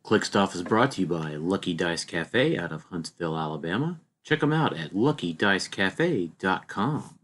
Click Stuff is brought to you by Lucky Dice Cafe out of Huntsville, Alabama. Check them out at luckydicecafe.com.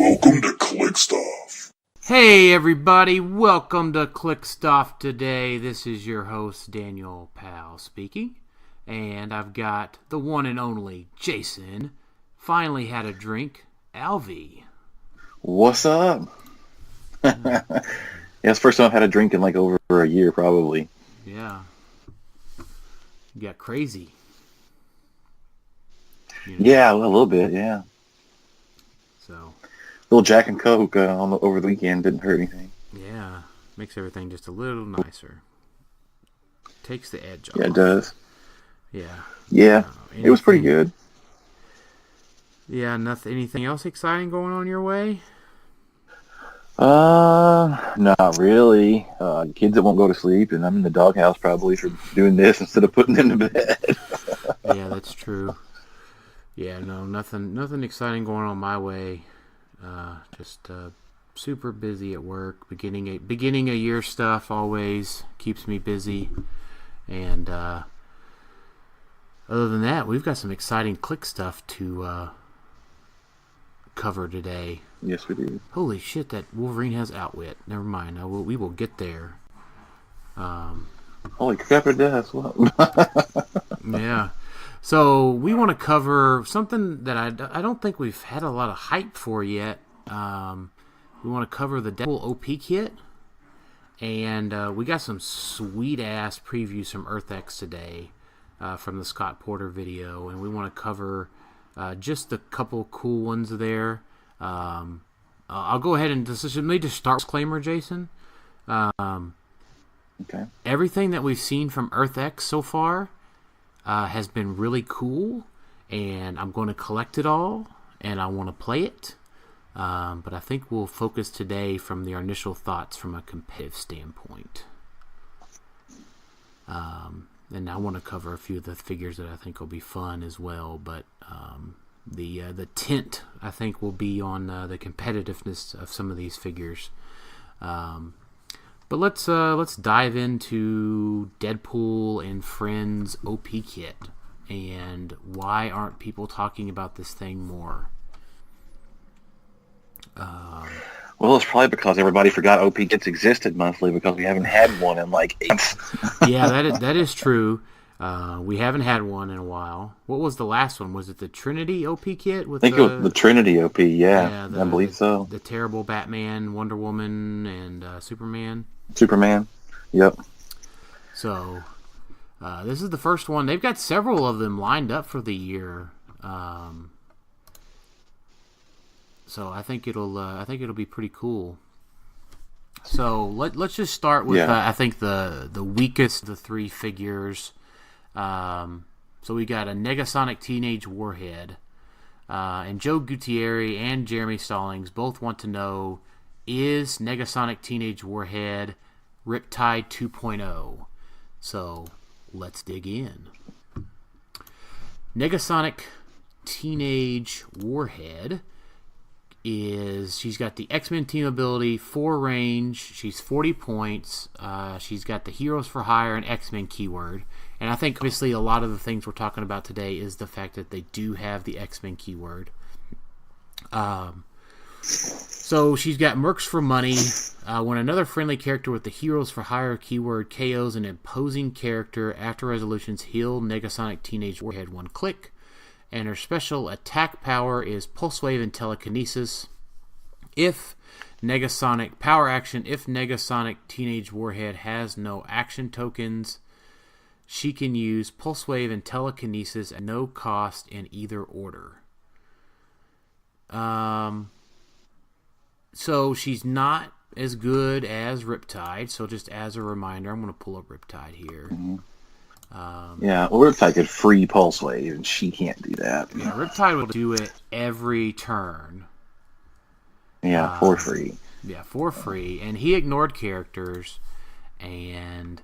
Welcome to Click Stuff. Hey everybody, welcome to Click Stuff today. This is your host Daniel Powell speaking, and I've got the one and only Jason. Finally had a drink, Alvy. What's up? Yeah, it's the first time I've had a drink in like over a year, probably. Yeah. You got crazy. Yeah, a little bit, yeah. So. Little Jack and Coke over the weekend didn't hurt anything. Yeah, makes everything just a little nicer. Takes the edge off. Yeah, it does. Yeah. Yeah, it was pretty good. Yeah, anything else exciting going on your way? Not really. Kids that won't go to sleep, and I'm in the doghouse probably for doing this instead of putting them to bed. Yeah, that's true. Yeah, no, nothing exciting going on my way. Just super busy at work. Beginning a year stuff always keeps me busy, and other than that, we've got some exciting Click stuff to cover today. Yes, we do. Holy shit! That Wolverine has outwit. Never mind. We will get there. Holy crap! It does. Well. Yeah. So we want to cover something that I don't think we've had a lot of hype for yet. We want to cover the Deadpool OP kit, and we got some sweet ass previews from EarthX today from the Scott Porter video, and we want to cover just a couple cool ones there. I'll go ahead and let me just start with disclaimer, Jason. Okay. Everything that we've seen from EarthX so far has been really cool, and I'm going to collect it all, and I want to play it. But I think we'll focus today from our initial thoughts from a competitive standpoint. And I want to cover a few of the figures that I think will be fun as well. But the tint, I think, will be on the competitiveness of some of these figures. But let's dive into Deadpool and Friends OP kit, and why aren't people talking about this thing more? Well, it's probably because everybody forgot OP kits existed monthly because we haven't had one in like 8 months. Yeah, that is true. We haven't had one in a while. What was the last one? Was it the Trinity OP kit? I think it was the Trinity OP, yeah I believe so. The terrible Batman, Wonder Woman, and Superman. Yep. So, this is the first one. They've got several of them lined up for the year. So I think it'll be pretty cool. So let's just start with I think the weakest of the three figures. So we got a Negasonic Teenage Warhead, and Joe Gutierrez and Jeremy Stallings both want to know: is Negasonic Teenage Warhead Riptide 2.0? So let's dig in. Negasonic Teenage Warhead she's got the X-Men team ability, 4 range, she's 40 points, she's got the Heroes for Hire and X-Men keyword, and I think obviously a lot of the things we're talking about today is the fact that they do have the X-Men keyword. So she's got Mercs for money. When another friendly character with the Heroes for Hire keyword KOs an imposing character after resolutions, heal Negasonic Teenage Warhead 1 click. And her special attack power is Pulse Wave and Telekinesis. If Negasonic Teenage Warhead has no action tokens, she can use Pulse Wave and Telekinesis at no cost in either order. So she's not as good as Riptide. So just as a reminder, I'm going to pull up Riptide here. Mm-hmm. Yeah, well, Riptide could free Pulse Wave, and she can't do that. Yeah, Riptide will do it every turn. Yeah, for free. Yeah, for free. And he ignored characters, and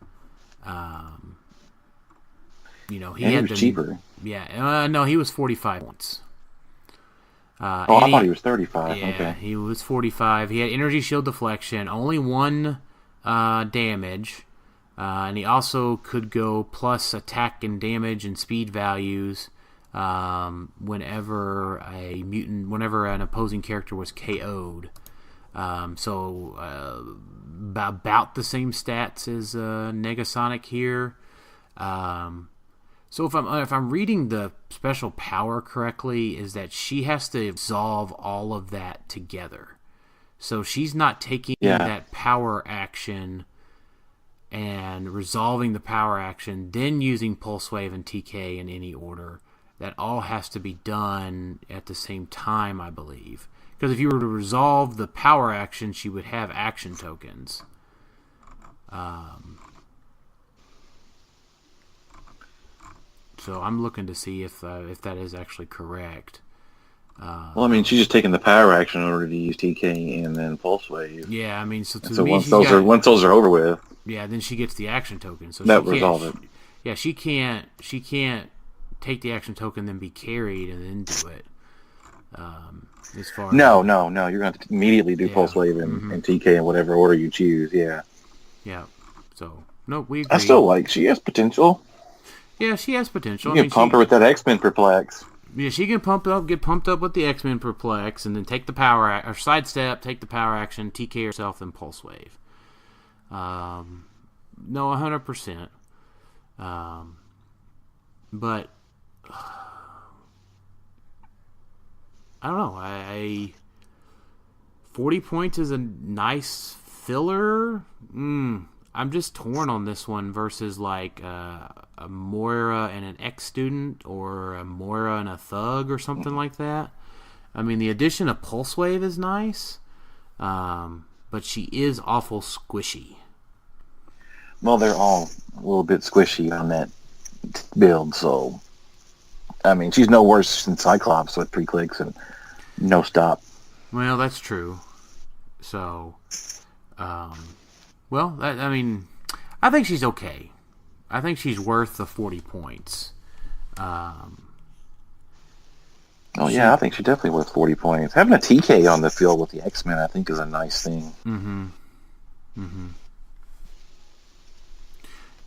he was cheaper. Yeah, no, he was 45 points. I thought he was 35. Yeah, okay. He was 45. He had energy shield deflection, only 1 damage, and he also could go plus attack and damage and speed values whenever an opposing character was KO'd. So about the same stats as Negasonic here. So if I'm reading the special power correctly, is that she has to absorb all of that together. So she's not taking that power action and resolving the power action, then using Pulse Wave and TK in any order. That all has to be done at the same time, I believe. Because if you were to resolve the power action, she would have action tokens. So I'm looking to see if that is actually correct. Well, I mean, she's just taking the power action in order to use TK and then Pulse Wave. Yeah, I mean, so once those are over with, yeah, then she gets the action token. So that resolves it. Yeah, she can't take the action token, then be carried, and then do it. As far no, you're going to have to immediately do Pulse Wave and TK in whatever order you choose. Yeah. Yeah. So no, we agree. I still she has potential. Yeah, she has potential. You can pump her with that X-Men Perplex. Yeah, she can get pumped up with the X-Men Perplex, and then take the or sidestep, take the power action, TK herself, and Pulse Wave. No, 100%. But I don't know. 40 points is a nice filler. I'm just torn on this one versus like a Moira and an ex-student, or a Moira and a thug, or something like that. I mean, the addition of Pulse Wave is nice, but she is awful squishy. Well, they're all a little bit squishy on that build, so I mean, she's no worse than Cyclops with 3 clicks and no stop. Well, that's true. So, I think she's okay. I think she's worth the 40 points. I think she's definitely worth 40 points. Having a TK on the field with the X-Men, I think, is a nice thing. Mm-hmm.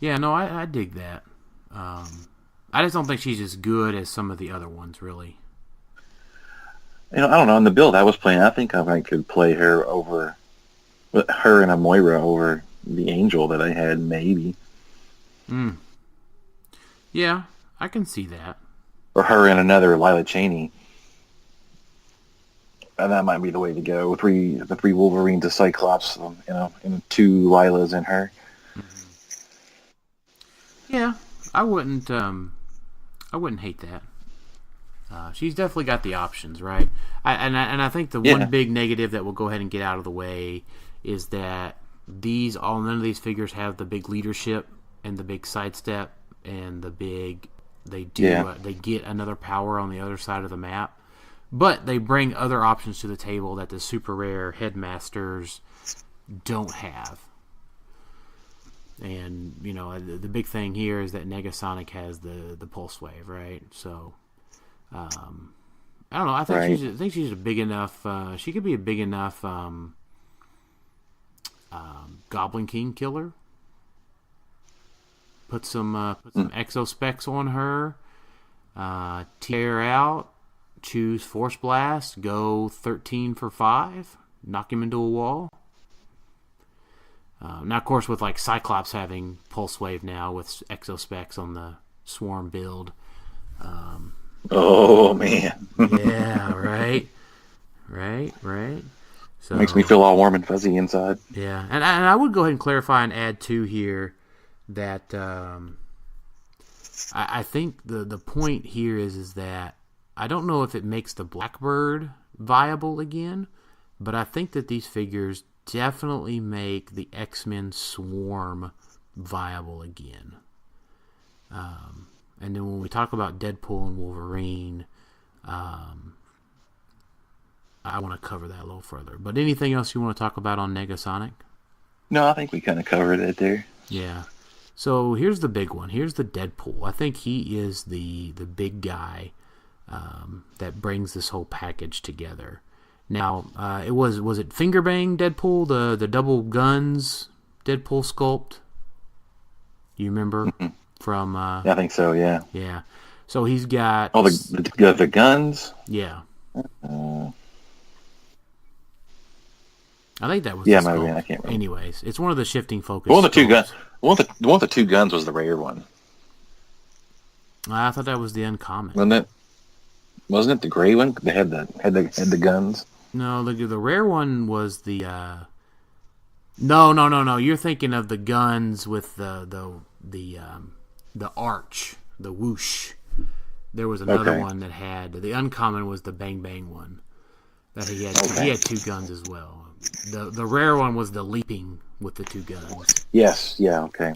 Yeah, no, I dig that. I just don't think she's as good as some of the other ones, really. I don't know. In the build I was playing, I think I might could play her and a Moira over the Angel that I had, maybe. Yeah, I can see that. Or her and another Lila Cheney. And that might be the way to go. The 3 Wolverines, a Cyclops, and 2 Lilas in her. Yeah, I wouldn't hate that. She's definitely got the options, right? I think the one big negative that we'll go ahead and get out of the way is that none of these figures have the big leadership and the big sidestep and the big they get another power on the other side of the map, but they bring other options to the table that the super rare headmasters don't have. And the big thing here is that Negasonic has the Pulse Wave, right? So I don't know. I think she's a big enough. She could be a big enough Goblin King killer. Put some exo specs on her. Tear her out. Choose Force Blast. Go 13 for 5. Knock him into a wall. Now, of course, with like Cyclops having Pulse Wave now with exo specs on the Swarm build. Oh man. Yeah. Right. So makes me feel all warm and fuzzy inside. Yeah, and I would go ahead and clarify and add too here that I think the point here is that I don't know if it makes the Blackbird viable again, but I think that these figures definitely make the X-Men Swarm viable again. And then when we talk about Deadpool and Wolverine, I want to cover that a little further. But anything else you want to talk about on Negasonic? No, I think we kind of covered it there. Yeah. So here's the big one. Here's the Deadpool. I think he is the big guy that brings this whole package together. Now, it was it Fingerbang Deadpool, the double guns Deadpool sculpt? You remember from? I think so. Yeah. Yeah. So he's got the guns. Yeah. I think that was yeah, the maybe sculpt. I can't remember. Anyways, it's one of the shifting focus. One of the two guns. sculpts. One of the two guns was the rare one. I thought that was the uncommon. Wasn't it? Wasn't it the gray one? They had the guns. No, the rare one was the. No. You're thinking of the guns with the arch, the whoosh. There was another one that had the uncommon was the bang bang one. That he had. Okay. He had two guns as well. The rare one was the leaping with the two guns. Yes. Yeah. Okay.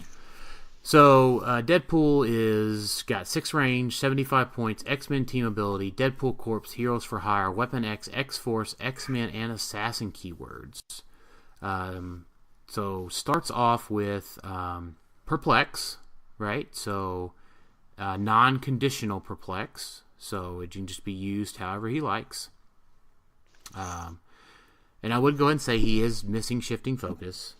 So, Deadpool is got 6 range, 75 points, X-Men team ability, Deadpool Corps, Heroes for Hire, Weapon X, X-Force, X-Men, and Assassin keywords. So, starts off with Perplex, right? So, non-conditional Perplex. So, it can just be used however he likes. And I would go ahead and say he is missing shifting focus.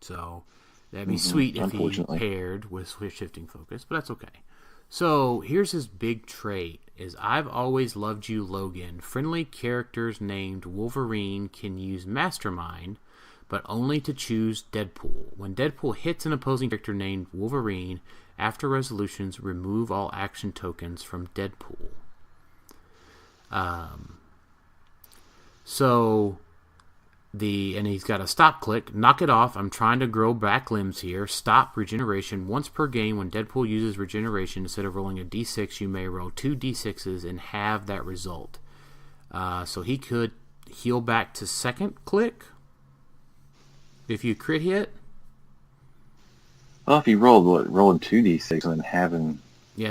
So... that'd be sweet if he paired with shifting focus, but that's okay. So here's his big trait: is I've always loved you, Logan. Friendly characters named Wolverine can use Mastermind, but only to choose Deadpool. When Deadpool hits an opposing character named Wolverine, after resolutions, remove all action tokens from Deadpool. And he's got a stop click. Knock it off. I'm trying to grow back limbs here. Stop regeneration. Once per game, when Deadpool uses regeneration, instead of rolling a d6, you may roll 2 d6s and have that result. So he could heal back to second click if you crit hit. Well, if you rolling 2d6 and then having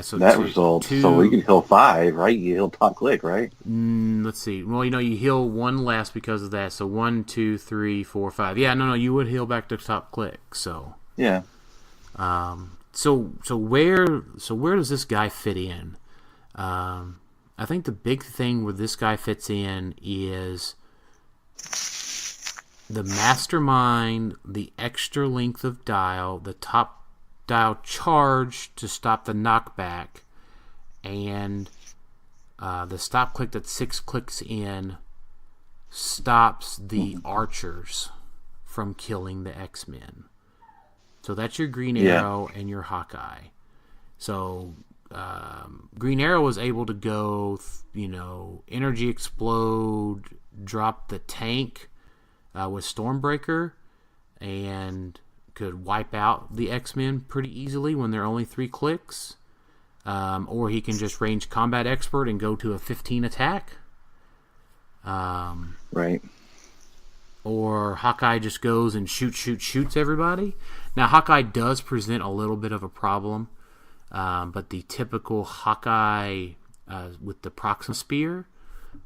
so that result, so we can heal 5, right? You heal top click, right? Let's see. Well, you heal 1 less because of that. So 1, 2, 3, 4, 5. Yeah, no, you would heal back to top click. So yeah. So where does this guy fit in? I think the big thing where this guy fits in is the Mastermind, the extra length of dial, the top dial charge to stop the knockback, and the stop click that 6 clicks in stops the archers from killing the X-Men. So that's your Green Arrow and your Hawkeye. So Green Arrow was able to go, energy explode, drop the tank with Stormbreaker, and could wipe out the X-Men pretty easily when they're only 3 clicks. Or he can just range combat expert and go to a 15 attack. Right. Or Hawkeye just goes and shoots everybody. Now, Hawkeye does present a little bit of a problem, but the typical Hawkeye with the Proxima Spear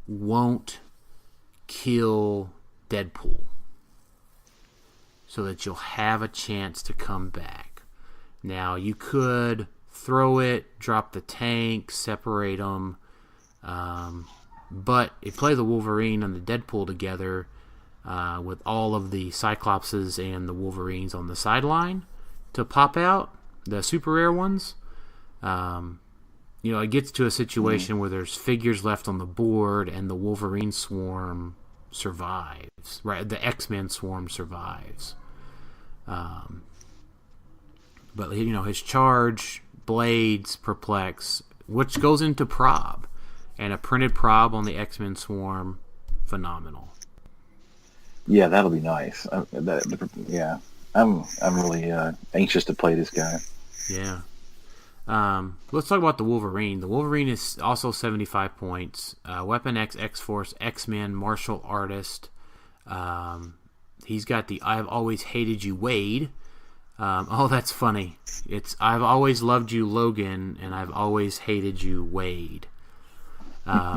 won't kill Deadpool, so that you'll have a chance to come back. Now, you could throw it, drop the tank, separate them, but if you play the Wolverine and the Deadpool together, with all of the Cyclopses and the Wolverines on the sideline to pop out, the super rare ones, it gets to a situation where there's figures left on the board and the Wolverine swarm survives, right? The X-Men swarm survives. But his charge, blades, perplex, which goes into prob, and a printed prob on the X-Men swarm, phenomenal. Yeah, that'll be nice. I'm really anxious to play this guy. Yeah. Let's talk about the Wolverine. The Wolverine is also 75 points. Weapon X, X-Force, X-Men, Martial Artist. He's got the "I've always hated you" Wade. Oh, that's funny. It's "I've always loved you" Logan, and "I've always hated you" Wade.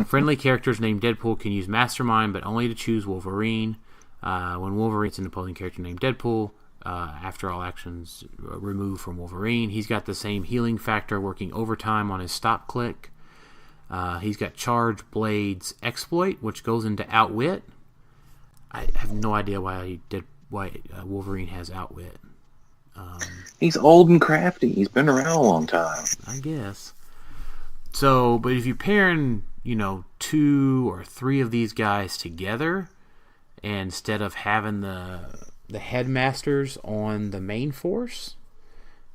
Friendly characters named Deadpool can use Mastermind, but only to choose Wolverine. When Wolverine's an opposing character named Deadpool, after all actions removed from Wolverine, he's got the same healing factor working overtime on his stop click. He's got Charge, Blades, Exploit, which goes into Outwit. I have no idea why Wolverine has Outwit. He's old and crafty. He's been around a long time. I guess. So, but if you're pairing, 2 or 3 of these guys together, and instead of having the headmasters on the main force,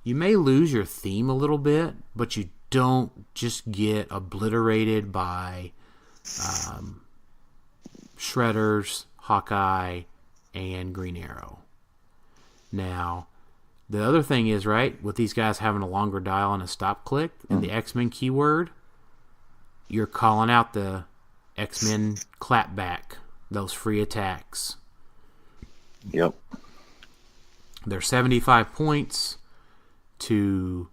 you may lose your theme a little bit, but you don't just get obliterated by Shredders, Hawkeye, and Green Arrow. Now, the other thing is, right, with these guys having a longer dial and a stop click, and the X-Men keyword, you're calling out the X-Men clapback, those free attacks. Yep. They're 75 points to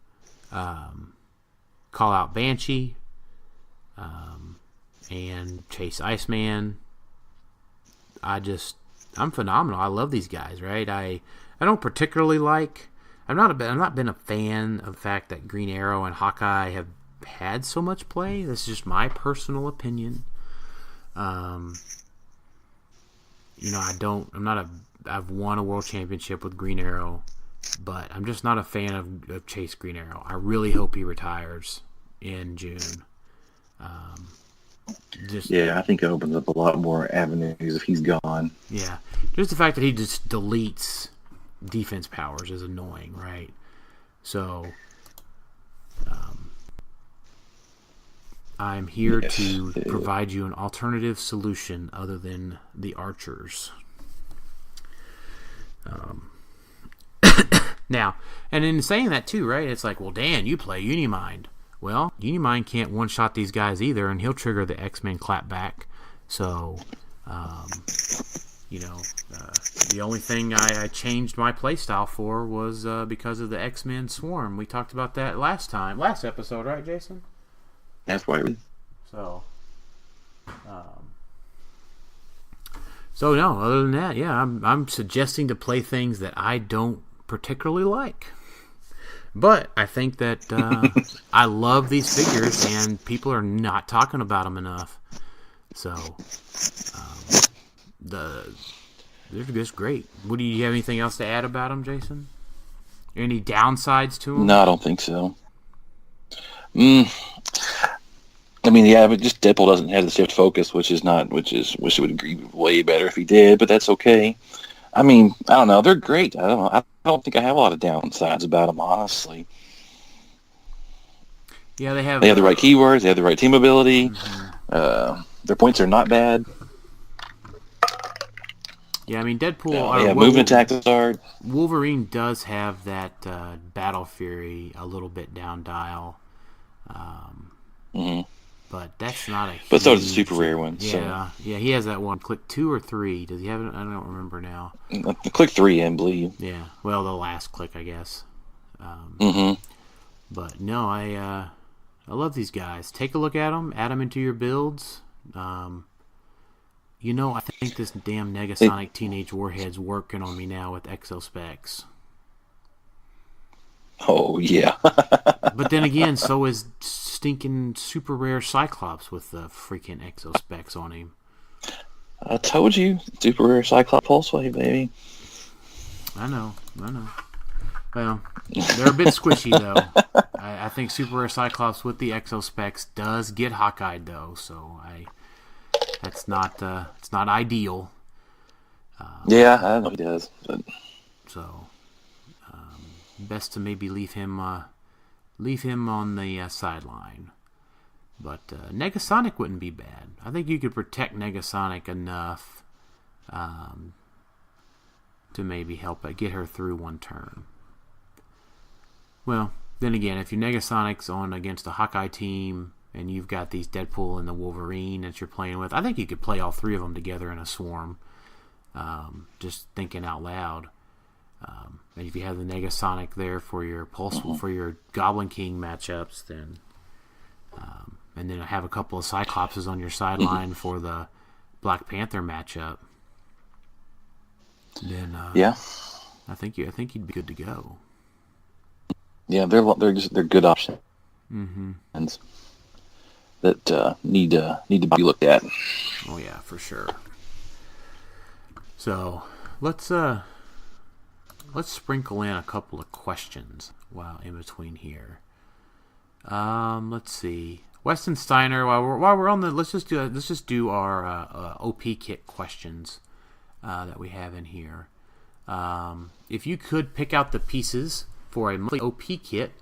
call out Banshee and chase Iceman. I'm phenomenal. I love these guys, right? I don't particularly like. I've not been a fan of the fact that Green Arrow and Hawkeye have had so much play. This is just my personal opinion. I've won a world championship with Green Arrow, but I'm just not a fan of Chase Green Arrow. I really hope he retires in June. I think it opens up a lot more avenues if he's gone. Yeah, just the fact that he just deletes defense powers is annoying, right? So, I'm here to provide you an alternative solution other than the Archers. Now, and in saying that too, right? It's like, well, Dan, you play Unimind. Well, Unimind can't one-shot these guys either, and he'll trigger the X-Men clapback. So, the only thing I changed my playstyle for was because of the X-Men Swarm. We talked about that last episode, right, Jason? That's why. So no. Other than that, yeah, I'm suggesting to play things that I don't particularly like. But I think that I love these figures, and people are not talking about them enough. So they're just great. Do you have anything else to add about them, Jason? Any downsides to them? No, I don't think so. But just Deadpool doesn't have the shift focus, wish it would agree way better if he did, but that's okay. I don't know. They're great. I don't think I have a lot of downsides about them, honestly. Yeah, they have the right keywords. They have the right team ability. Mm-hmm. Their points are not bad. Yeah, Deadpool... Yeah, movement attack to start. Wolverine does have that Battle Fury a little bit down dial. But that's not a huge... But so does the super rare one. Yeah, so. Yeah, he has that one. Click 2 or 3. Does he have it? I don't remember now. Click 3, I believe. Yeah, well, the last click, I guess. But no, I love these guys. Take a look at them. Add them into your builds. I think this damn Negasonic Teenage Warhead's working on me now with Exospecs. Oh, yeah. But then again, so is stinking super rare Cyclops with the freaking Exospecs on him. I told you. Super rare Cyclops Pulse Wave, baby. I know. Well, they're a bit squishy, though. I think super rare Cyclops with the Exospecs does get Hawkeye, though, so it's not ideal. Yeah, I know he does. But... So, best to maybe leave him on the sideline. But Negasonic wouldn't be bad. I think you could protect Negasonic enough to maybe help get her through one turn. Well, then again, if your Negasonic's on against a Hawkeye team and you've got these Deadpool and the Wolverine that you're playing with, I think you could play all 3 of them together in a swarm. Just thinking out loud. And if you have the Negasonic there for your Pulse for your Goblin King matchups, then and then have a couple of Cyclopses on your sideline for the Black Panther matchup, then I think you'd be good to go. Yeah, they're good options that need to be looked at. Oh yeah, for sure. So let's sprinkle in a couple of questions while in between here. Let's see. Weston Steiner, while we're on the, let's just do our OP kit questions that we have in here. If you could pick out the pieces for a monthly OP kit,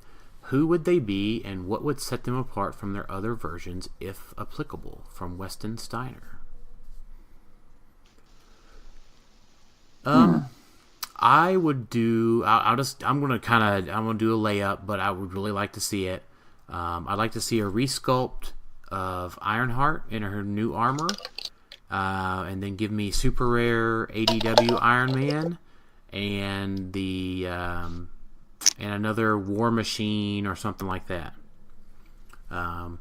who would they be, and what would set them apart from their other versions, if applicable? From Weston Steiner. I would do. I'm gonna do a layup, but I would really like to see it. I'd like to see a resculpt of Ironheart in her new armor, and then give me super rare ADW Iron Man, and and another War Machine or something like that. And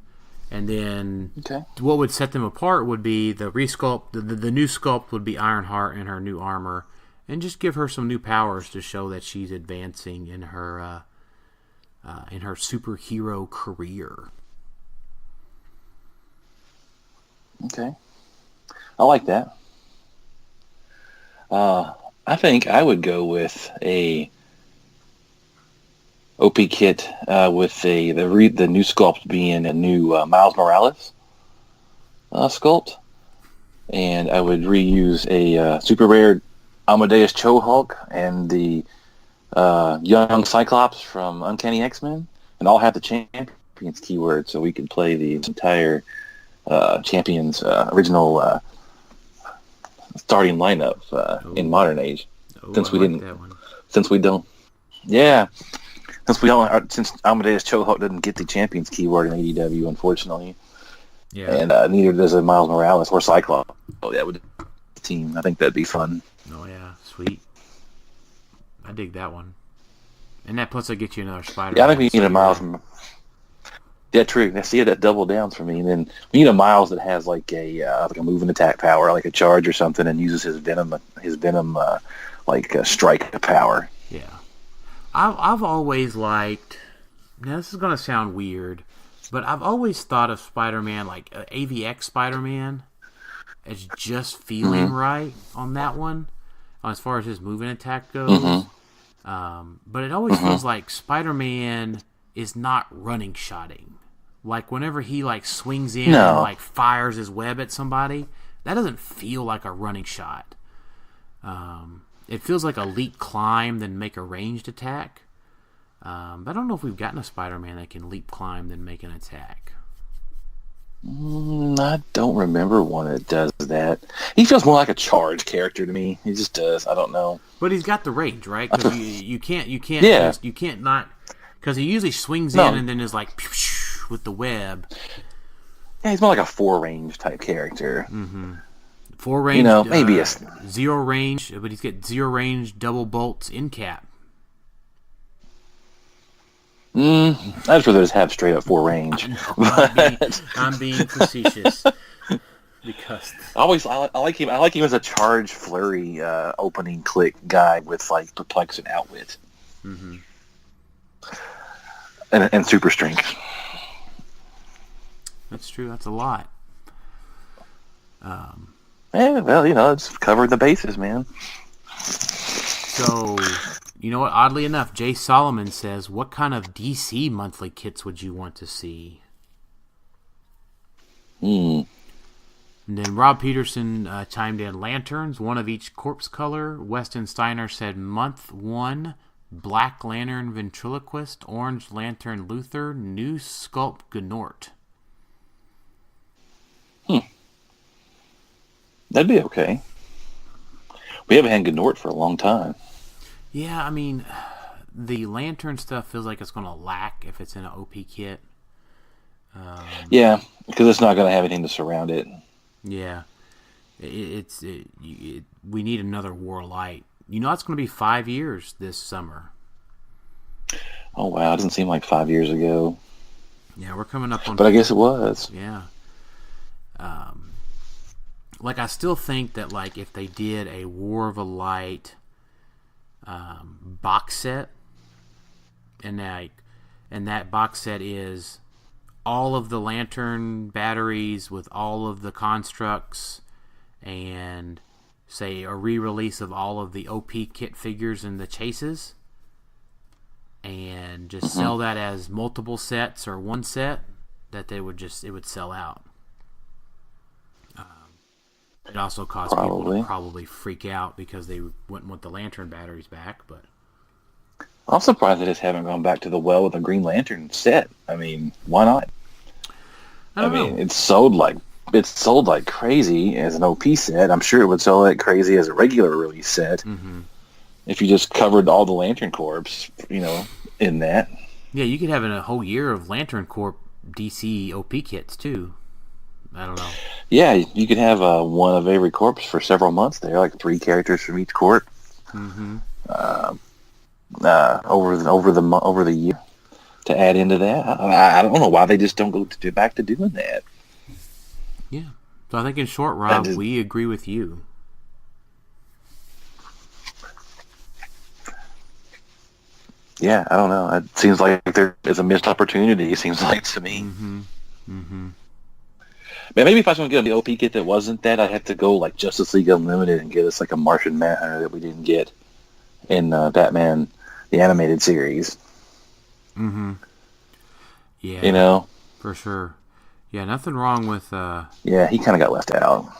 then what would set them apart would be the resculpt. The new sculpt would be Ironheart in her new armor, and just give her some new powers to show that she's advancing in her superhero career. Okay, I like that. I think I would go with a OP kit with the new sculpt being a new Miles Morales sculpt, and I would reuse a super rare Amadeus Cho-Hulk and the young Cyclops from Uncanny X-Men, and all have the Champions keyword, so we can play the entire Champions original starting lineup in modern age. Since Amadeus Cho-Hulk doesn't get the Champions keyword in ADW, unfortunately. Yeah. And neither does a Miles Morales or Cyclops. Oh, that would team. I think that'd be fun. Oh yeah, sweet. I dig that one. And that plus I get you another Spider. Yeah, I think we need a Miles. Yeah, true. Now see, that double downs for me. And then we need a Miles that has like a move and attack power, like a charge or something, and uses his venom strike power. Yeah, I've always liked. Now this is gonna sound weird, but I've always thought of Spider-Man, like AVX Spider-Man, as just feeling right on that one, as far as his movement attack goes. But it always feels like Spider-Man is not running shotting. Like whenever he like swings in and like fires his web at somebody, that doesn't feel like a running shot. It feels like a leap climb then make a ranged attack. But I don't know if we've gotten a Spider-Man that can leap climb then make an attack. I don't remember one that does that. He feels more like a charge character to me. He just does. I don't know. But he's got the range, right? Because you can't not, because he usually swings in and then is like with the web. Yeah, he's more like a 4-range type character. 4-range, maybe a 0 range, but he's got 0 range double bolts in cap. I'd rather just have straight up 4-range. I'm being facetious. Because I like him. I like him as a charge flurry opening click guy with like perplex and outwit, and super strength. That's true. That's a lot. It's covered the bases, man. So, you know what? Oddly enough, Jay Solomon says, "What kind of DC monthly kits would you want to see?" And then Rob Peterson chimed in, "Lanterns, one of each corpse color." Weston Steiner said, "Month 1, Black Lantern Ventriloquist, Orange Lantern Luther, New Sculpt Gnort." That'd be okay. We haven't had Gnort for a long time. Yeah, I mean, the Lantern stuff feels like it's going to lack if it's in an OP kit. Yeah, because it's not going to have anything to surround it. Yeah. We need another War Light. You know, it's going to be 5 years this summer. Oh wow, it doesn't seem like 5 years ago. Yeah, we're coming up on. But I guess it was. Yeah. Like I still think that like if they did a War of a Light box set, and that box set is all of the lantern batteries with all of the constructs, and say a re-release of all of the OP kit figures and the chases, and just sell that as multiple sets or one set, that it would sell out. It also caused people to probably freak out because they wouldn't want the lantern batteries back. But I'm surprised they just haven't gone back to the well with a Green Lantern set. I mean, why not? I mean, it's sold like crazy as an OP set. I'm sure it would sell like crazy as a regular release set if you just covered all the Lantern Corps, in that. Yeah, you could have a whole year of Lantern Corps DC OP kits too. I don't know. Yeah, you could have one of every corpse for several months there, like 3 characters from each corp. Over the year to add into that. I don't know why they just don't go back to doing that. Yeah, so I think in short, Rob, we agree with you. Yeah, I don't know. It seems like there is a missed opportunity. It seems like to me. Maybe if I was going to get the OP kit that wasn't that, I'd have to go like Justice League Unlimited and get us like a Martian Manhunter that we didn't get in Batman the Animated Series. Yeah. For sure. Yeah, nothing wrong with. Yeah, he kind of got left out.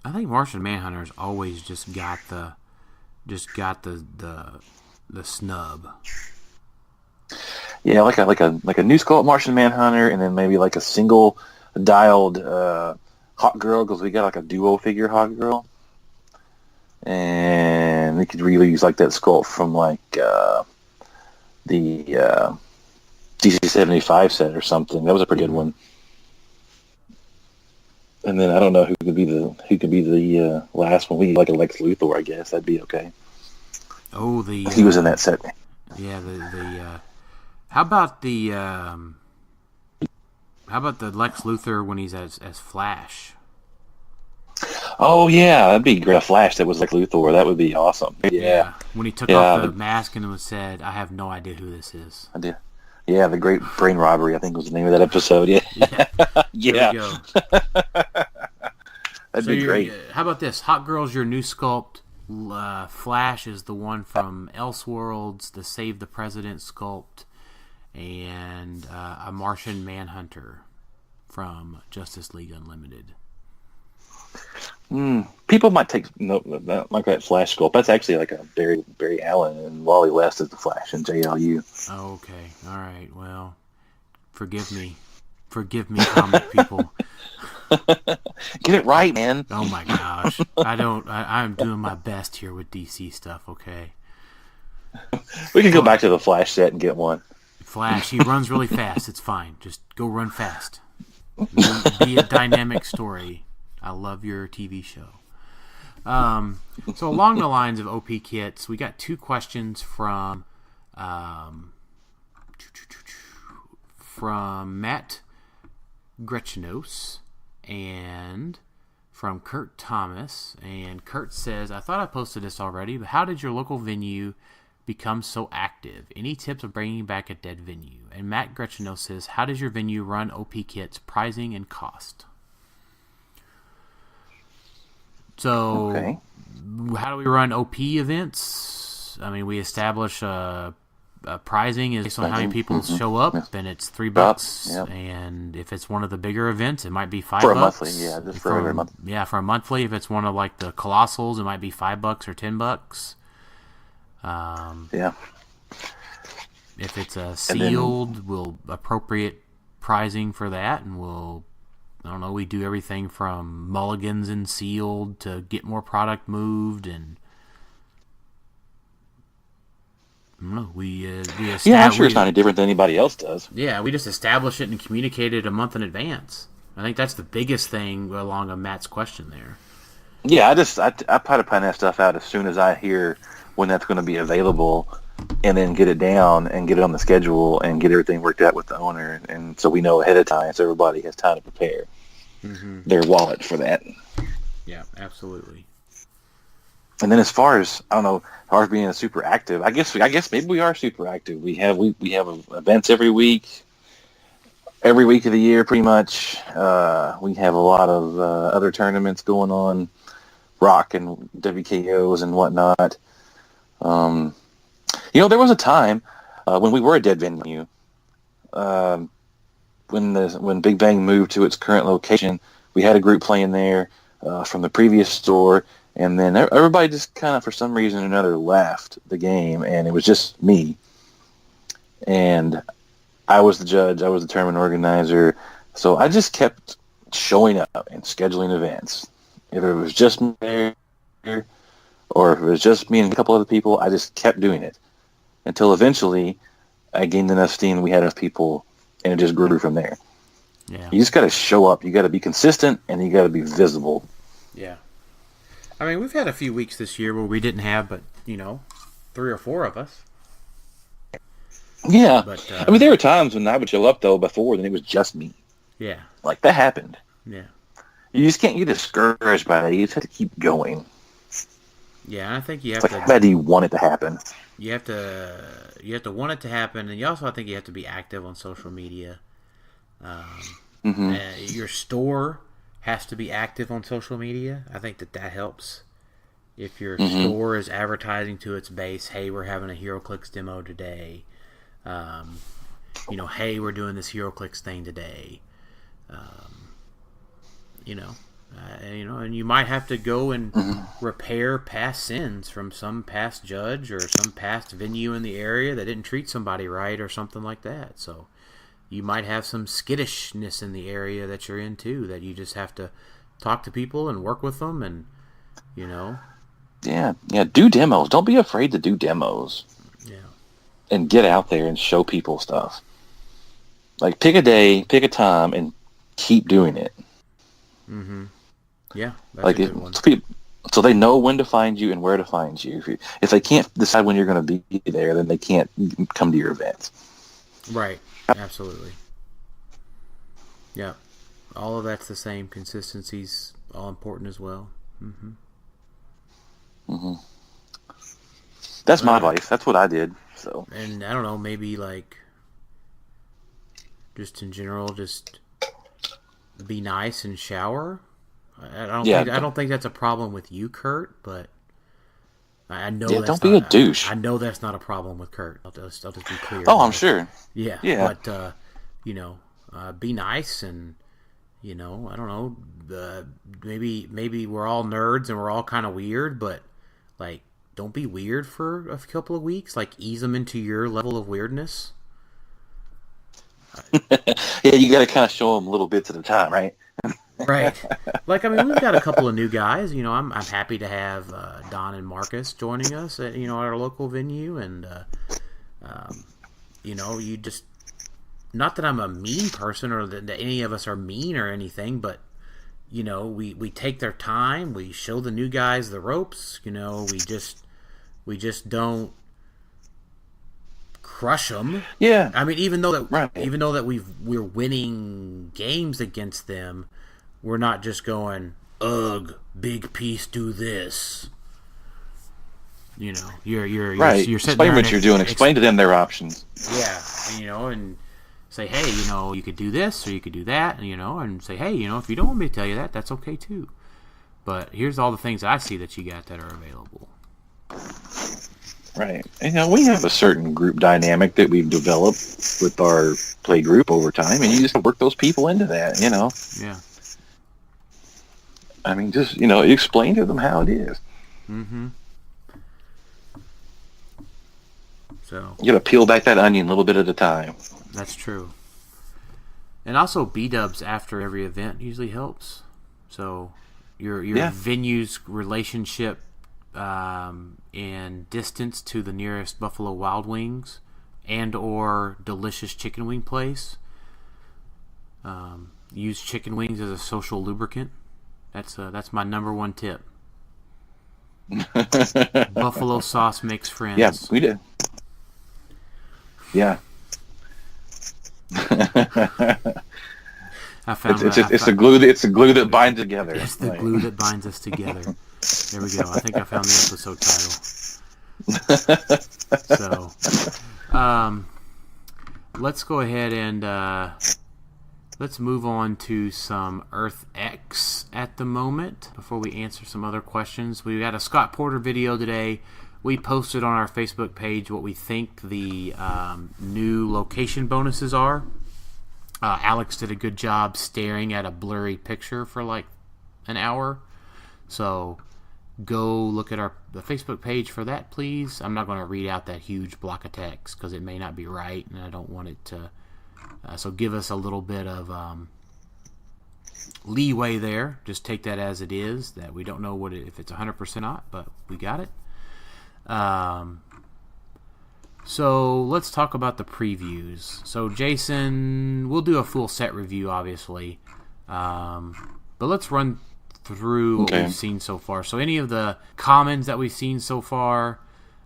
I think Martian Manhunter's always just got the snub. Yeah, like a new Skull Martian Manhunter, and then maybe like a single dialed Hawk Girl, because we got like a duo figure Hawk Girl, and we could really use like that sculpt from like the DC-75 set or something. That was a pretty good one. And then I don't know who could be the last one. We need like a Lex Luthor, I guess. That'd be okay. Oh, he was in that set. Yeah, how about the Lex Luthor when he's as Flash? Oh yeah, that'd be great. A Flash that was like Luthor. That would be awesome. Yeah. When he took off the mask and said, "I have no idea who this is." I did. Yeah, the Great Brain Robbery, I think was the name of that episode. Yeah. Yeah. There we go. That'd be great. How about this? Hot Girl's your new sculpt. Flash is the one from Elseworlds, the Save the President sculpt, and a Martian Manhunter from Justice League Unlimited. People might take like that Flash sculpt. That's actually like a Barry Allen, and Wally West is the Flash in JLU. Okay, all right. Well, forgive me, comic people. Get it right, man. Oh my gosh, I'm doing my best here with DC stuff. Okay. We can go back to the Flash set and get one. Flash, he runs really fast. It's fine. Just go run fast. Be a dynamic story. I love your TV show. So along the lines of OP kits, we got 2 questions from Matt Grechinos and from Kurt Thomas. And Kurt says, I thought I posted this already, but how did your local venue become so active? Any tips of bringing back a dead venue? And Matt Grechinos says, how does your venue run OP kits, pricing, and cost? So, okay. How do we run OP events? I mean, we establish pricing is based on how many people show up, and it's $3. Yep. And if it's one of the bigger events, it might be $5. For a monthly, yeah, just for every month. Yeah, for a monthly. If it's one of like the Colossals, it might be $5 or $10. Yeah. If it's a sealed, we'll appropriate pricing for that, and we do everything from mulligans and sealed to get more product moved, and I don't know. I'm sure it's not any different than anybody else does. Yeah, we just establish it and communicate it a month in advance. I think that's the biggest thing along of Matt's question there. Yeah, I try to plan that stuff out as soon as I hear when that's going to be available, and then get it down and get it on the schedule and get everything worked out with the owner, and so we know ahead of time, so everybody has time to prepare their wallet for that. Yeah, absolutely. And then as far as I don't know, as far as being super active, I guess maybe we are super active. We have events every week of the year, pretty much. We have a lot of other tournaments going on, rock and WKOs and whatnot. There was a time when we were a dead venue. Um, when Big Bang moved to its current location, we had a group playing there from the previous store, and then everybody just kind of, for some reason or another, left the game, and it was just me. And I was the judge. I was the tournament organizer. So I just kept showing up and scheduling events. If it was just me there, or if it was just me and a couple other people, I just kept doing it until eventually I gained enough steam. We had enough people, and it just grew from there. Yeah. You just got to show up. You got to be consistent, and you got to be visible. Yeah. I mean, we've had a few weeks this year where we didn't have, but 3 or 4 of us. Yeah. But I mean, there were times when I would show up though before, then it was just me. Yeah. Like that happened. Yeah. You just can't get discouraged by that. You just have to keep going. Yeah, I think you have It's to. like, how bad do you want it to happen? You have to want it to happen, and you also, I think, you have to be active on social media. Your store has to be active on social media. I think that helps. If your store is advertising to its base, hey, we're having a HeroClix demo today. Hey, we're doing this HeroClix thing today. And you might have to go and repair past sins from some past judge or some past venue in the area that didn't treat somebody right or something like that. So you might have some skittishness in the area that you're in too, that you just have to talk to people and work with them, and Yeah, do demos. Don't be afraid to do demos. Yeah. And get out there and show people stuff. Like, pick a day, pick a time, and keep doing it. Yeah, that's like a good one. So they know when to find you and where to find you. If they can't decide when you're going to be there, then they can't come to your events. Right, absolutely. Yeah, all of that's the same. Consistency's all important as well. That's my advice. That's what I did. So, and I don't know, maybe like just in general, just be nice and shower. I don't think that's a problem with you, Kurt, but I know that's don't be a douche. I know that's not a problem with Kurt. I'll just be clear. Oh, I'm sure. Yeah. But be nice, and I don't know. Maybe we're all nerds and we're all kind of weird, but like, don't be weird for a couple of weeks. Like, ease them into your level of weirdness. Yeah, you got to kind of show them little bits at a time, right? Right. Like, I mean, we've got a couple of new guys. I'm happy to have Don and Marcus joining us at our local venue, and you just, not that I'm a mean person or that any of us are mean or anything, but we take their time, we show the new guys the ropes. We just don't crush them. Yeah. I mean, even though that we're winning games against them, we're not just going, ugh, big piece, do this. You're right. You're sitting Explain there what you're doing. Explain to them their options. Yeah, and say, hey, you could do this or you could do that, and say, hey, if you don't want me to tell you that, that's okay too. But here's all the things I see that you got that are available. Right. And, we have a certain group dynamic that we've developed with our play group over time, and you just work those people into that, Yeah. I mean, just, explain to them how it is. So you got to peel back that onion a little bit at a time. That's true. And also, B-dubs after every event usually helps. So your venue's relationship and distance to the nearest Buffalo Wild Wings and or delicious chicken wing place. Use chicken wings as a social lubricant. That's my number one tip. Buffalo sauce makes friends. Yeah, we did. Yeah. I found It's the glue that binds together. It's the glue that binds us together. There we go. I think I found the episode title. So, let's go ahead and let's move on to some Earth X at the moment before we answer some other questions. We got a Scott Porter video today. We posted on our Facebook page what we think the new location bonuses are. Alex did a good job staring at a blurry picture for like an hour. So go look at the Facebook page for that, please. I'm not going to read out that huge block of text because it may not be right, and I don't want it to. So give us a little bit of leeway there. Just take that as it is, that we don't know if it's 100% not, but we got it. So let's talk about the previews. So Jason, we'll do a full set review, obviously, but let's run through what we've seen so far. So any of the commons that we've seen so far,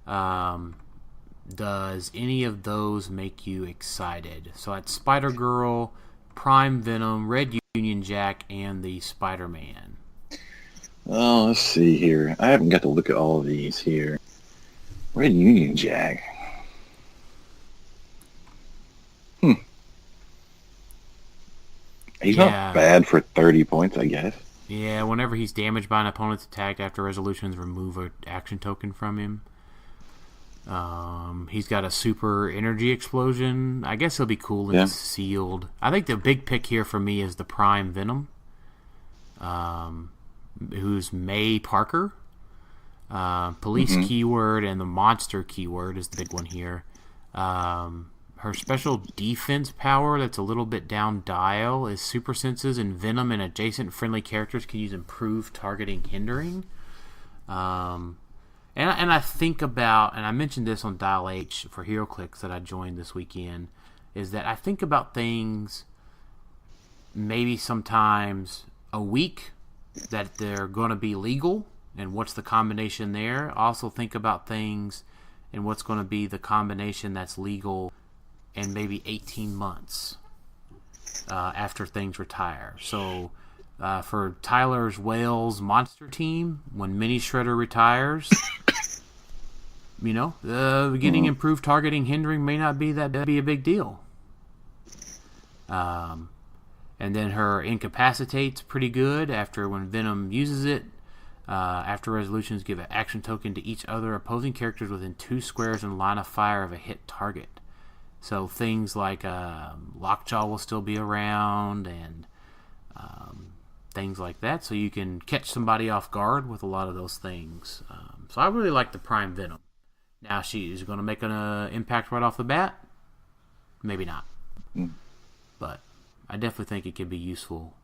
does any of those make you excited? So that's Spider-Girl, Prime Venom, Red Union Jack, and the Spider-Man. Oh, let's see here. I haven't got to look at all of these here. Red Union Jack. He's not bad for 30 points, I guess. Yeah, whenever he's damaged by an opponent's attack after resolutions, remove an action token from him. He's got a super energy explosion. I guess he'll be cool and sealed. I think the big pick here for me is the Prime Venom, who's May Parker. Police keyword and the monster keyword is the big one here. Her special defense power that's a little bit down dial is super senses, and Venom and adjacent friendly characters can use improved targeting hindering. And I think about, and I mentioned this on Dial H for HeroClix that I joined this weekend, is that I think about things maybe sometimes a week that they're going to be legal and what's the combination there. I also think about things and what's going to be the combination that's legal in maybe 18 months after things retire. So for Tyler's Wales monster team, when Mini Shredder retires, getting improved targeting hindering may not be a big deal. And then her incapacitate's pretty good when Venom uses it. After resolutions, give an action token to each other opposing characters within 2 squares in line of fire of a hit target. So things like Lockjaw will still be around, and things like that. So you can catch somebody off guard with a lot of those things. So I really like the Prime Venom. Now, she's going to make an impact right off the bat? Maybe not. But I definitely think it could be useful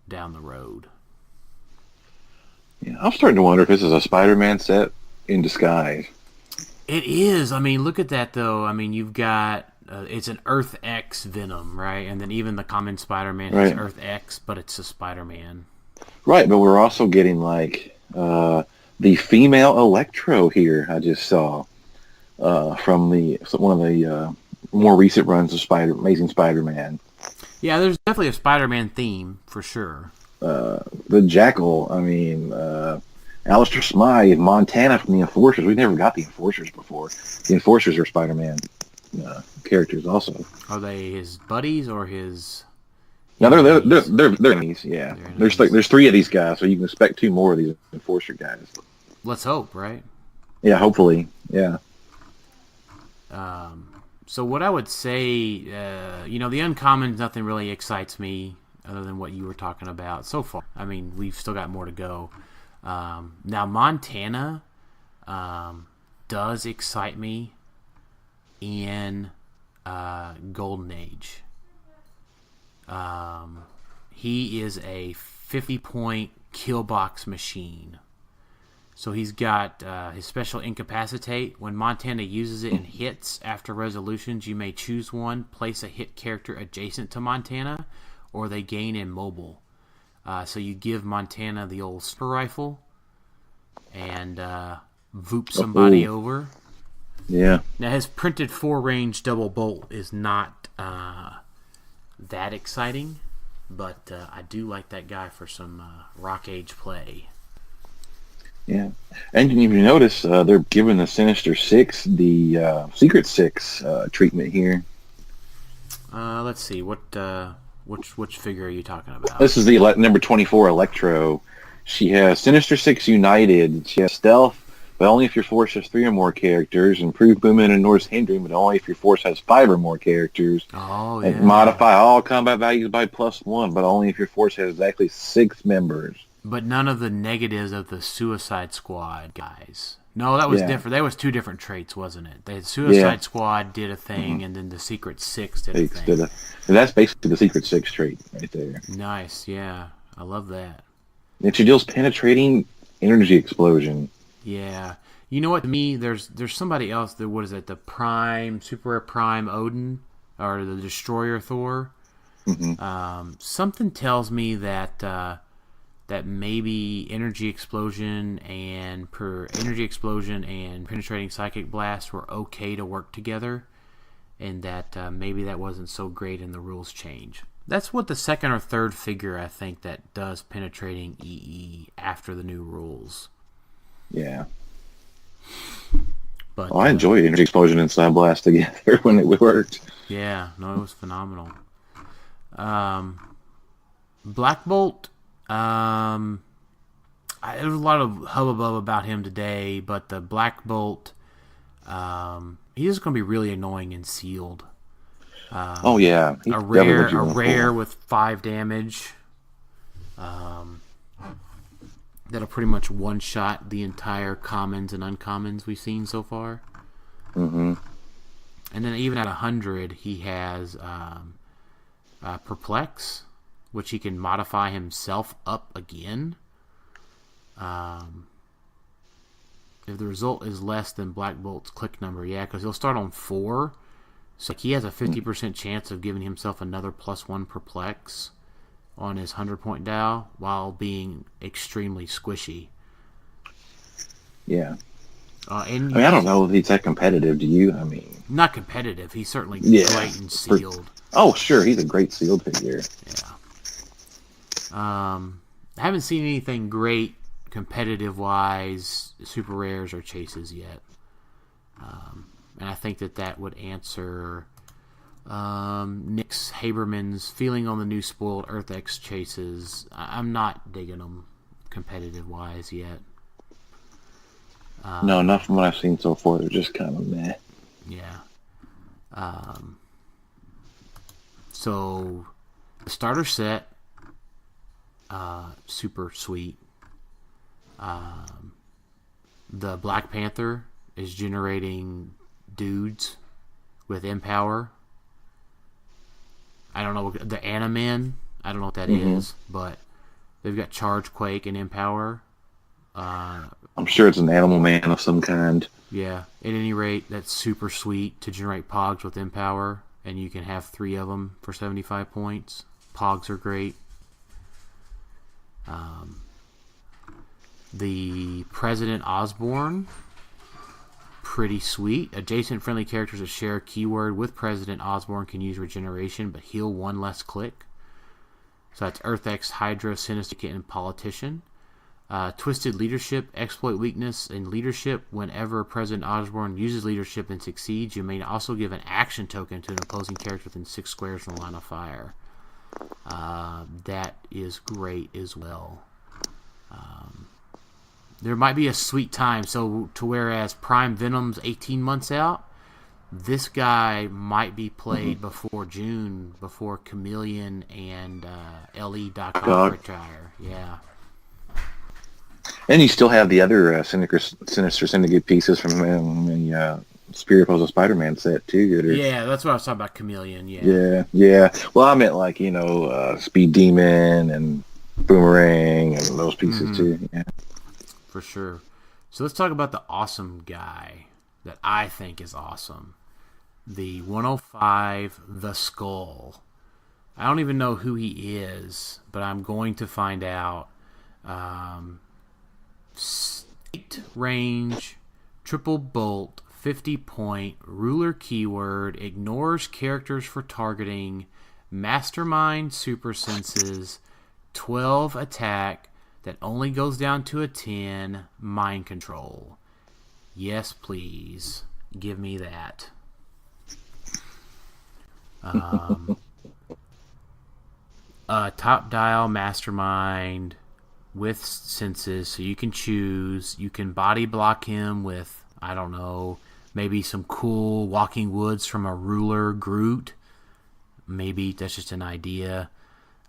down the road. Yeah, I'm starting to wonder if this is a Spider-Man set in disguise. It is. I mean, look at that, though. I mean, you've got it's an Earth X Venom, right? And then even the common Spider-Man is Earth X, but it's a Spider-Man. Right, but we're also getting like the female Electro here. I just saw from one of the more recent runs of Amazing Spider-Man. Yeah, there's definitely a Spider-Man theme for sure. The Jackal. I mean. Alistair Smythe, Montana from the Enforcers. We never got the Enforcers before. The Enforcers are Spider-Man characters also. Are they his buddies or his? No, they're enemies. Yeah, there's 3 of these guys, so you can expect 2 more of these Enforcer guys. Let's hope, right? Yeah, hopefully. Yeah. So what I would say, the uncommon, nothing really excites me other than what you were talking about so far. I mean, we've still got more to go. Now Montana does excite me in Golden Age. He is a 50-point kill box machine. So he's got his special incapacitate. When Montana uses it and hits after resolutions, you may choose one, place a hit character adjacent to Montana, or they gain immobile. So you give Montana the old sniper rifle, and voop somebody over. Yeah. Now his printed 4-range double bolt is not that exciting, but I do like that guy for some Rock Age play. Yeah. And if you notice, they're giving the Sinister Six the Secret Six treatment here. Let's see, which figure are you talking about? This is the number 24 Electro. She has Sinister Six United. She has Stealth, but only if your force has 3 or more characters. Improved Movement and Norse Hindering, but only if your force has 5 or more characters. Oh, And yeah. modify all combat values by +1, but only if your force has exactly 6 members. But none of the negatives of the Suicide Squad guys. No, that was different. That was 2 different traits, wasn't it? The Suicide Squad did a thing, and then the Secret Six did a thing. And that's basically the Secret Six trait right there. Nice, yeah. I love that. And she deals penetrating energy explosion. Yeah. You know what? To me, there's somebody else that, what is it? The Prime, Super Rare Prime Odin, or the Destroyer Thor. Mm-hmm. Something tells me that that maybe energy explosion and penetrating psychic blast were okay to work together, and that maybe that wasn't so great in the rules change. That's what the second or third figure I think that does penetrating EE after the new rules. Yeah. But I enjoyed Energy Explosion and Side Blast together when it worked. Yeah, no, it was phenomenal. Black Bolt, there was a lot of hubbub about him today, but the Black Bolt, he's just going to be really annoying and sealed. Oh yeah, a rare with 5 damage. That'll pretty much one-shot the entire commons and uncommons we've seen so far. Mm-hmm. And then even at 100, he has Perplex, which he can modify himself up again. If the result is less than Black Bolt's click number, yeah, because he'll start on 4. So he has a 50% chance of giving himself another +1 Perplex on his 100-point dial while being extremely squishy. Yeah. And I don't know if he's that competitive. Do you? I mean, not competitive. He's certainly great and sealed. Oh, sure. He's a great sealed figure. Yeah. I haven't seen anything great competitive-wise, super rares or chases yet. And I think that would answer Nick's Haberman's feeling on the new spoiled Earth X chases. I'm not digging them competitive-wise yet. No, not from what I've seen so far. They're just kind of meh. Yeah. So, the starter set, super sweet. The Black Panther is generating dudes with Empower. I don't know, the Animan, I don't know what that is, but they've got Charge, Quake, and Empower. I'm sure it's an animal man of some kind. Yeah, at any rate, that's super sweet to generate Pogs with Empower, and you can have 3 of them for 75 points. Pogs are great. The President Osborne, pretty sweet. Adjacent friendly characters that share a keyword with President Osborne can use regeneration, but heal 1 less click. So that's Earth X, Hydra, Sinister, and Politician. Twisted Leadership, exploit weakness in leadership. Whenever President Osborne uses leadership and succeeds, you may also give an action token to an opposing character within 6 squares from the line of fire. That is great as well. There might be a sweet time, so to whereas Prime Venom's 18 months out, this guy might be played before June, before Chameleon and LE Doc Ock retire. Yeah. And you still have the other Sinister Syndicate pieces from the Spirit Puzzle Spider-Man set, too. Yeah, that's what I was talking about, Chameleon, Yeah. Well, I meant like, Speed Demon and Boomerang and those pieces, too. Yeah. For sure. So let's talk about the awesome guy that I think is awesome. The 105, The Skull. I don't even know who he is, but I'm going to find out. range, triple bolt, 50 point, ruler keyword, ignores characters for targeting, mastermind super senses, 12 attack that only goes down to a 10, mind control. Yes, please. Give me that. Top dial mastermind with senses, so you can choose. You can body block him with, I don't know, maybe some cool walking woods from a ruler Groot. Maybe that's just an idea.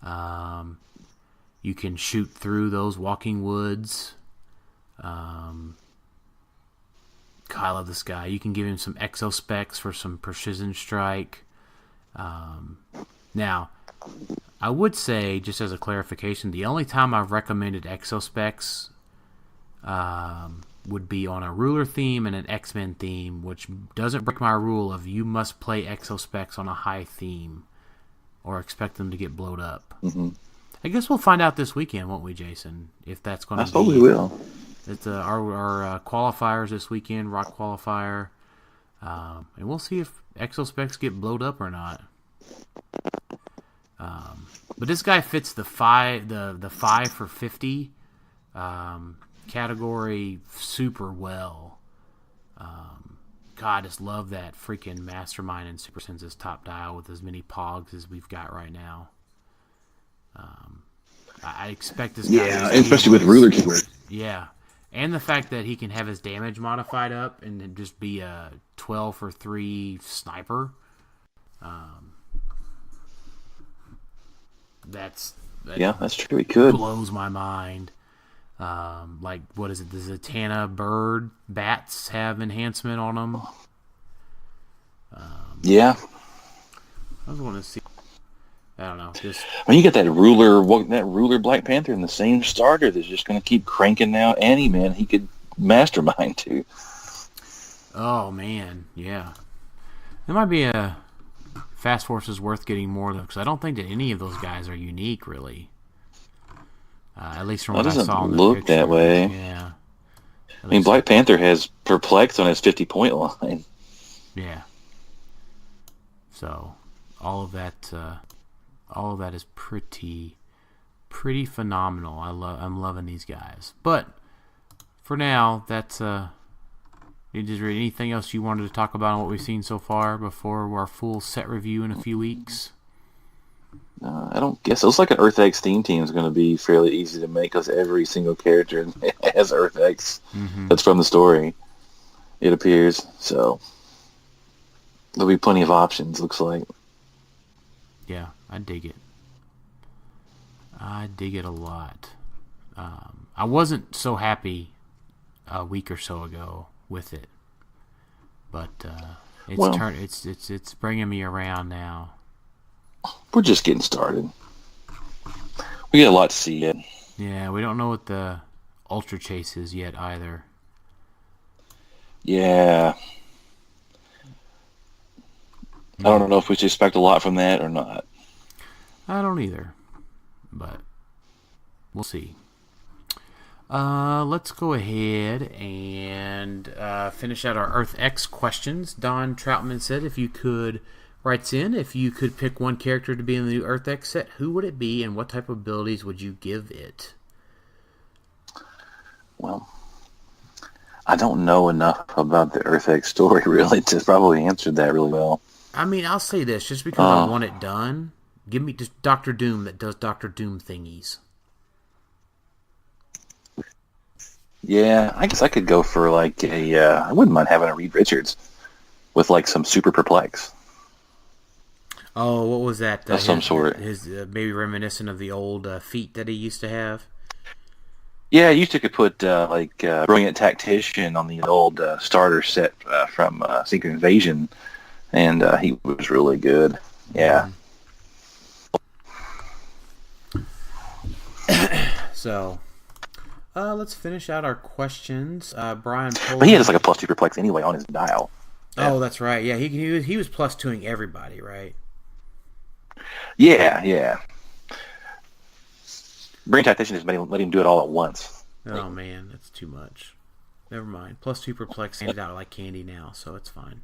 You can shoot through those walking woods. God, I love this guy. You can give him some exo specs for some precision strike. Now, I would say, just as a clarification, the only time I've recommended exo specs would be on a ruler theme and an X-Men theme, which doesn't break my rule of you must play exo specs on a high theme or expect them to get blowed up. Mm-hmm. I guess we'll find out this weekend, won't we, Jason? If that's going to be... I suppose we will. It's our qualifiers this weekend, Rock qualifier. And we'll see if exo specs get blowed up or not. But this guy fits the 5 for 50 category super well. God, I just love that freaking mastermind and super senses top dial with as many pogs as we've got right now. I expect this guy. Yeah, especially with ruler keywords. Yeah, and the fact that he can have his damage modified up and then just be a 12 for 3 sniper. That's true. He could. Blows my mind. Like, what is it? The Zatanna bird bats have enhancement on them. Yeah. I was wanting to see. I don't know. Just When you get that ruler Black Panther in the same starter that's just going to keep cranking out any man he could mastermind to. oh man, yeah. There might be a Fast Force is worth getting more though, because I don't think that any of those guys are unique really. At least from what I saw in the look picture. that way. Yeah. I mean, Black Panther has Perplex on his 50-point line. Yeah. So all of that is pretty phenomenal. I'm loving these guys. But for now, that's is there anything else you wanted to talk about on what we've seen so far before our full set review in a few weeks? I don't guess. It looks like an Earth X theme team is going to be fairly easy to make because every single character has Earth X. Mm-hmm. That's from the story, it appears. So there'll be plenty of options, looks like. Yeah, I dig it. I dig it a lot. I wasn't so happy a week or so ago with it, but it's bringing me around now. We're just getting started. We got a lot to see yet. Yeah, we don't know what the Ultra Chase is yet either. Yeah. I don't know if we should expect a lot from that or not. I don't either, but we'll see. Let's go ahead and finish out our Earth X questions. Don Troutman said, if you could pick one character to be in the new Earth X set, who would it be and what type of abilities would you give it? Well, I don't know enough about the Earth X story really to probably answer that really well. I mean, I'll say this, just because I want it done, give me just Dr. Doom that does Dr. Doom thingies. Yeah, I guess I could go for like I wouldn't mind having a Reed Richards with like some super perplex. Oh, what was that? Of some sort. His maybe reminiscent of the old feat that he used to have. Yeah, you could put Brilliant Tactician on the old starter set from Secret Invasion, and he was really good. Yeah. So, let's finish out our questions. Brian Poland. But he had like a +2 perplex anyway on his dial. Oh, that's right. Yeah, he was +2ing everybody, right? Yeah. Brilliant Tactician just let him do it all at once. Oh man, that's too much. Never mind. Plus 2 perplex handed out like candy now, so it's fine.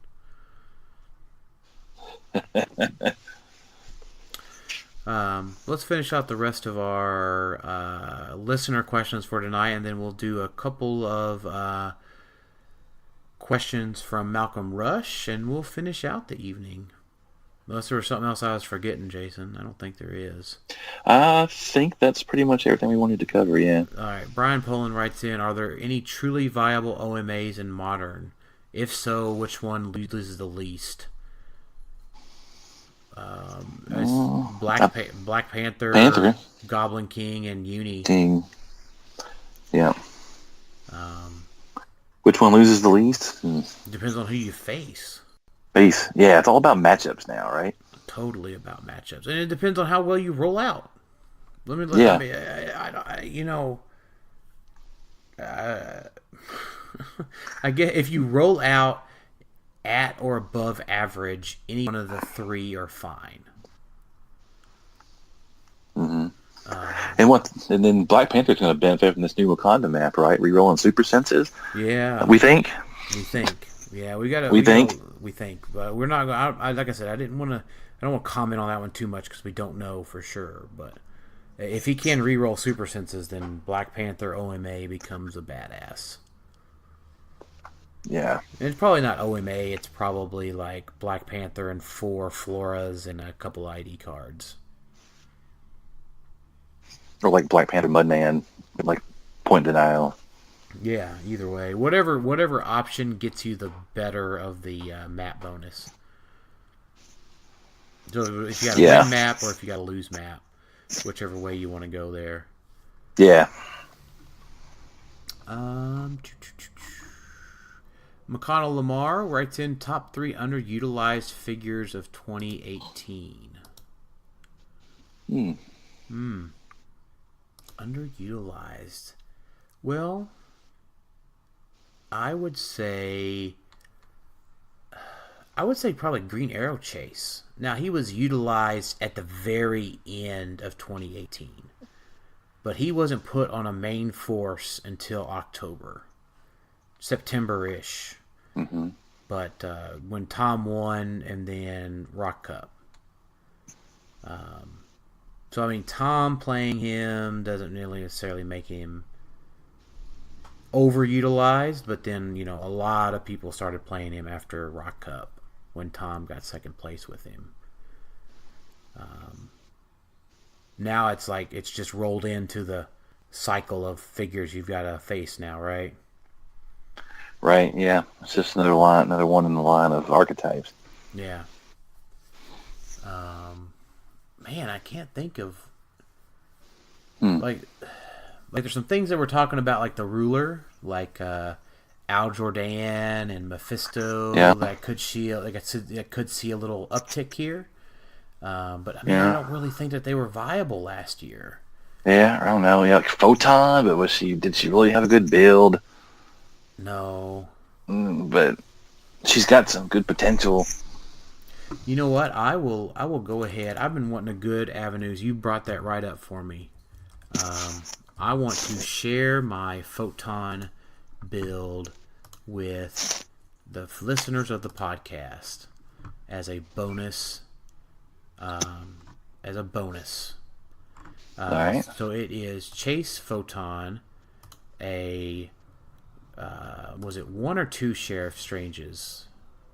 Let's finish out the rest of our listener questions for tonight, and then we'll do a couple of questions from Malcolm Rush, and we'll finish out the evening. Unless there was something else I was forgetting, Jason. I don't think there is. I think that's pretty much everything we wanted to cover, yeah. All right. Brian Poland writes in, are there any truly viable OMAs in Modern? If so, which one loses the least? Black Panther, Goblin King, and Uni. King. Yeah. Which one loses the least? Depends on who you face. Yeah, it's all about matchups now, right? Totally about matchups, and it depends on how well you roll out. I get if you roll out at or above average, any one of the three are fine. Mm-hmm. And then Black Panther's going to benefit from this new Wakanda map, right? Rerolling super senses. Yeah, we think. Yeah, we got to. We think, but we're not. Like I said, I don't want to comment on that one too much because we don't know for sure. But if he can reroll super senses, then Black Panther OMA becomes a badass. Yeah, and it's probably not OMA. It's probably like Black Panther and 4 Floras and a couple ID cards. Or like Black Panther Mudman, like point denial. Yeah, either way. Whatever option gets you the better of the map bonus. So if you got a win map or if you got a lose map, whichever way you want to go there. Yeah. McConnell Lamar writes in top 3 underutilized figures of 2018. Underutilized. Well, I would say probably Green Arrow Chase. Now, he was utilized at the very end of 2018, but he wasn't put on a main force until September-ish. Mm-hmm. But when Tom won and then Rock Cup. So, I mean, Tom playing him doesn't really necessarily make him overutilized, but then, a lot of people started playing him after Rock Cup when Tom got second place with him. Now it's like it's just rolled into the cycle of figures you've got to face now, right? Right, yeah. It's just another one in the line of archetypes. Yeah. Man, I can't think of like there's some things that we're talking about, like the ruler, like Al Jordan and Mephisto, that could see a little uptick here. But I mean, I don't really think that they were viable last year. Yeah, I don't know. Yeah, like Photon, but did she really have a good build? No. But she's got some good potential. You know what? I will go ahead. I've been wanting a good avenues. You brought that right up for me. I want to share my Photon build with the listeners of the podcast as a bonus. All right. So it is Chase Photon, was it 1 or 2 Sheriff Stranges?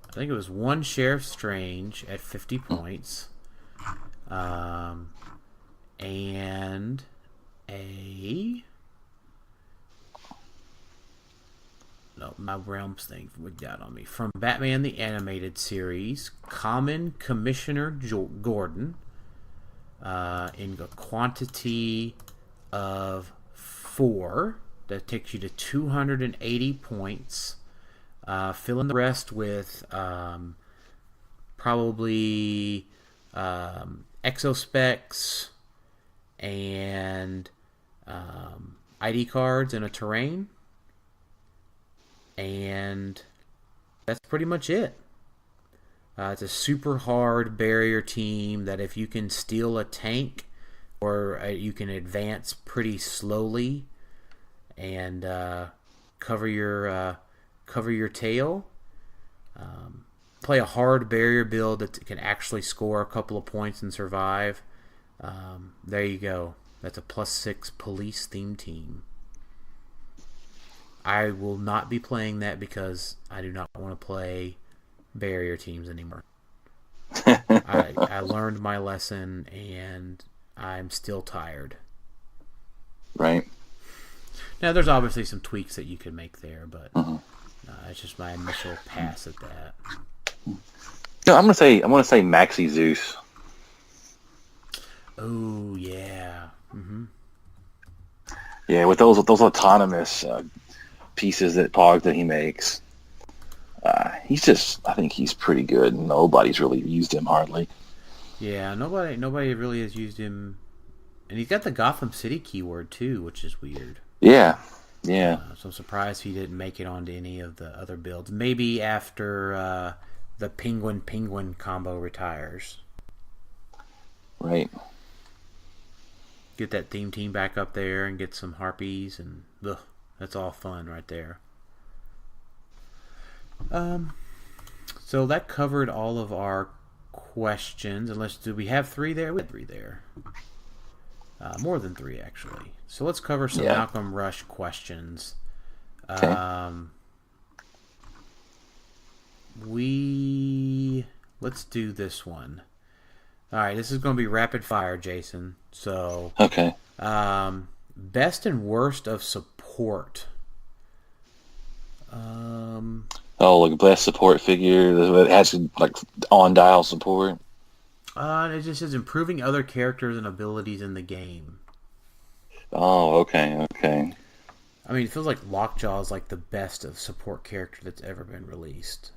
I think it was 1 Sheriff Strange at 50 points. And my Realms thing wigged out on me. From Batman the Animated Series, Common Commissioner Gordon, in a quantity of 4. That takes you to 280 points. Fill in the rest with probably exospecs and ID cards and a terrain. And that's pretty much it. It's a super hard barrier team that if you can steal a tank or you can advance pretty slowly and cover your tail. Play a hard barrier build that can actually score a couple of points and survive. There you go. That's a +6 police theme team. I will not be playing that because I do not want to play barrier teams anymore. I learned my lesson and I'm still tired. Right. Now, there's obviously some tweaks that you can make there, but it's just my initial pass at that. No, I'm gonna say Maxi Zeus. Oh yeah. Mm-hmm. Yeah, with those autonomous pieces that he makes, I think he's pretty good. Nobody's really used him hardly. Yeah, nobody really has used him, and he's got the Gotham City keyword too, which is weird. Yeah. So I'm surprised he didn't make it onto any of the other builds. Maybe after the Penguin combo retires. Right. Get that theme team back up there and get some harpies, and that's all fun right there. So that covered all of our questions. Do we have 3 there? We had 3 there. More than 3, actually. So let's cover some Malcolm Rush questions. Okay. Let's do this one. All right, this is going to be rapid fire, Jason. So, okay. Best and worst of support. Like best support figure that has like on dial support. It just says improving other characters and abilities in the game. Oh, okay. I mean, it feels like Lockjaw is like the best of support character that's ever been released.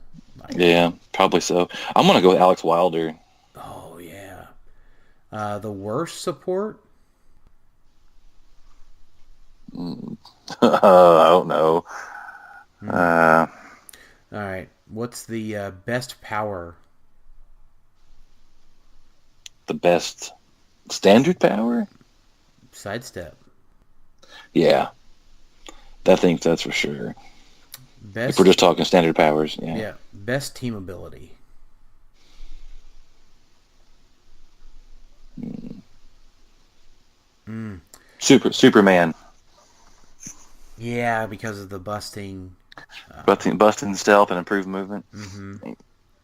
Yeah, probably so. I'm gonna go with Alex Wilder. Oh yeah. The worst support? I don't know. All right. What's the best power? The best standard power? Sidestep. Yeah. I think that's for sure. Best, if we're just talking standard powers, yeah. Yeah. Best team ability. Superman. Yeah, because of the busting. Busting stealth and improved movement. Mm-hmm.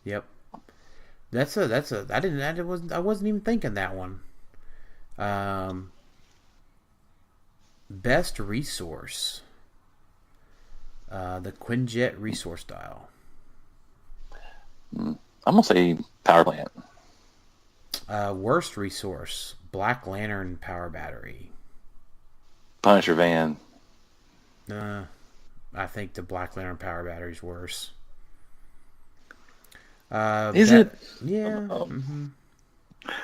Yep. I wasn't even thinking that one. Best resource. The Quinjet resource dial. I'm gonna say power plant. Worst resource. Black Lantern power battery. Punisher van. I think the Black Lantern power battery is worse. Is it? Yeah. Mm-hmm.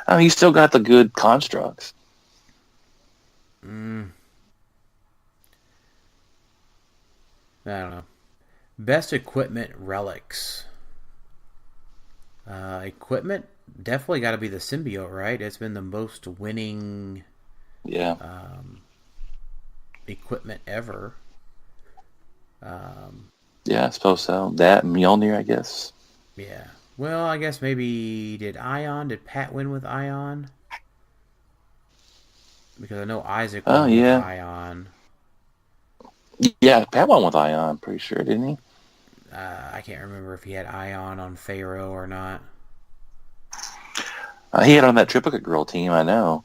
I mean, he's still got the good constructs. I don't know. Best equipment relics. Equipment definitely got to be the symbiote, right? It's been the most winning. Yeah. Equipment ever. Yeah, I suppose so. That and Mjolnir, I guess. Yeah. Well, I guess maybe did Pat win with Ion? Because I know Isaac won with Ion. Yeah, Pat won with Ion, I'm pretty sure, didn't he? I can't remember if he had Ion on Pharaoh or not. He had on that Triplicate Girl team, I know.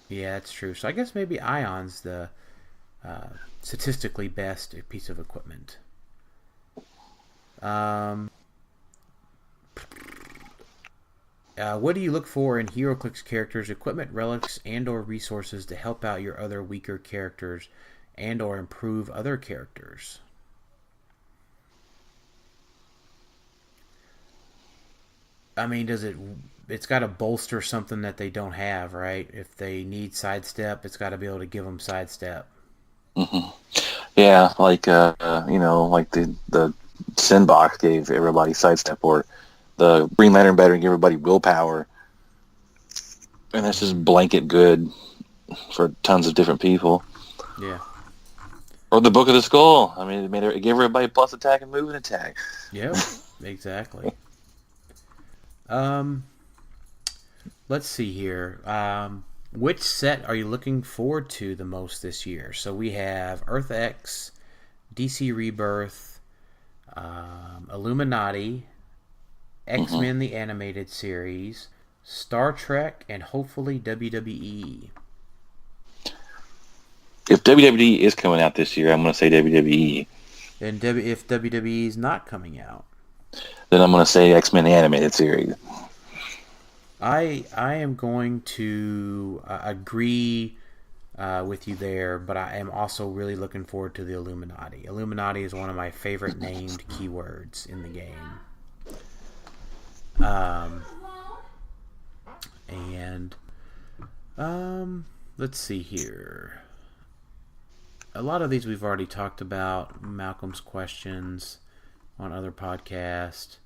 Yeah, that's true. So I guess maybe Ion's the statistically best piece of equipment. What do you look for in HeroClix characters, equipment, relics, and/or resources to help out your other weaker characters and/or improve other characters? I mean, it's got to bolster something that they don't have, right? If they need sidestep, it's got to be able to give them sidestep. Mm-hmm. Yeah, like like the Sin box gave everybody sidestep, or the Green Lantern battery gave everybody willpower, and that's just blanket good for tons of different people. Yeah. Or the Book of the Skull. I mean, it gave everybody plus attack and moving attack. Yep, exactly. Let's see here. Which set are you looking forward to the most this year? So we have Earth X, DC Rebirth, Illuminati, X-Men the Animated Series, Star Trek, and hopefully WWE. If WWE is coming out this year, I'm going to say WWE. And if WWE is not coming out, then I'm going to say X-Men the Animated Series. I am going to agree with you there, but I am also really looking forward to the Illuminati. Illuminati is one of my favorite named keywords in the game. Let's see here. A lot of these we've already talked about. Malcolm's questions on other podcasts.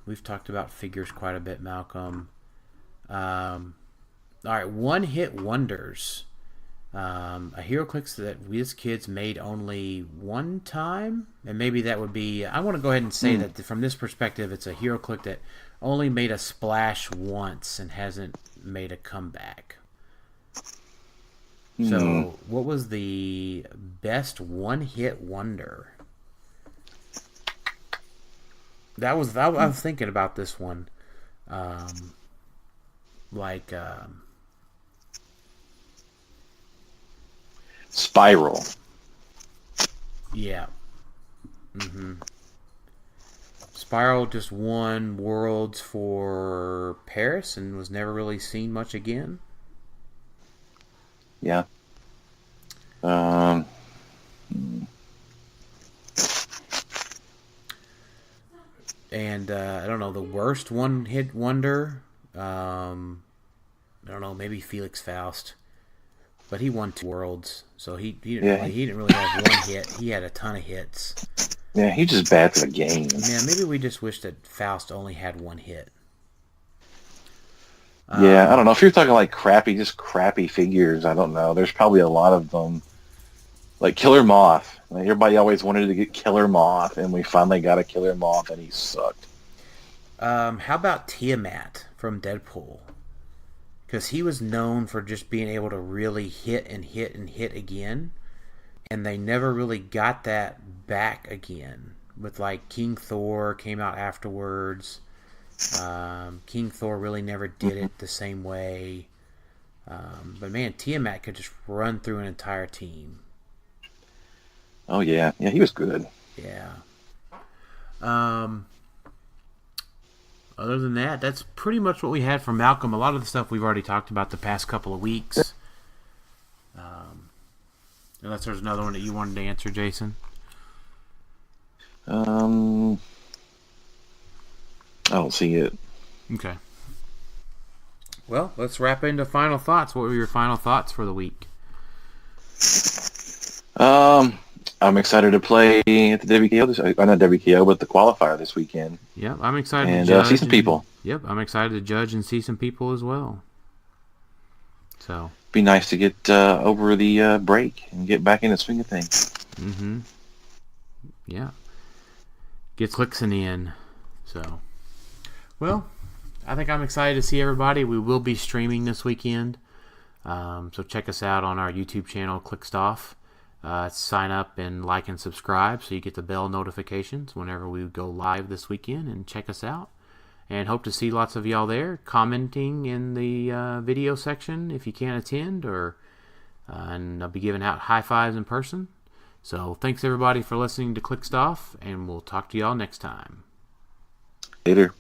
We've talked about figures quite a bit, Malcolm. All right, one-hit wonders. A HeroClix that we as kids made only one time, and maybe that would be. I want to go ahead and say that from this perspective, it's a HeroClix that only made a splash once and hasn't made a comeback. So, what was the best one-hit wonder? I was thinking about this one. Spiral. Yeah. Spiral just won Worlds for Paris and was never really seen much again. Yeah. And I don't know, the worst one-hit wonder. I don't know, maybe Felix Faust, but he won 2 Worlds, so he didn't really have one hit. He had a ton of hits. Yeah, he's just bad for the game. Man, maybe we just wish that Faust only had one hit. Yeah, I don't know. If you're talking like crappy figures, I don't know. There's probably a lot of them. Like Killer Moth. Like, everybody always wanted to get Killer Moth, and we finally got a Killer Moth, and he sucked. How about Tiamat from Deadpool? Because he was known for just being able to really hit and hit and hit again, and they never really got that back again. With like King Thor came out afterwards. King Thor really never did it the same way. But man, Tiamat could just run through an entire team. Oh yeah, he was good. Yeah. Other than that, that's pretty much what we had from Malcolm. A lot of the stuff we've already talked about the past couple of weeks. Unless there's another one that you wanted to answer, Jason. I don't see it. Okay. Well, let's wrap into final thoughts. What were your final thoughts for the week? I'm excited to play at the WKO not WKO, but the qualifier this weekend. Yep, I'm excited and to judge see some people. Yep, I'm excited to judge and see some people as well. So be nice to get over the break and get back in the swing of things. Mm-hmm. Yeah. Get Clixon in. So, well, I think I'm excited to see everybody. We will be streaming this weekend. So check us out on our YouTube channel, Clickstoff. Sign up and like and subscribe so you get the bell notifications whenever we go live this weekend, and check us out. And hope to see lots of y'all there commenting in the video section if you can't attend, and I'll be giving out high fives in person. So thanks everybody for listening to Clickstoff, and we'll talk to y'all next time. Later.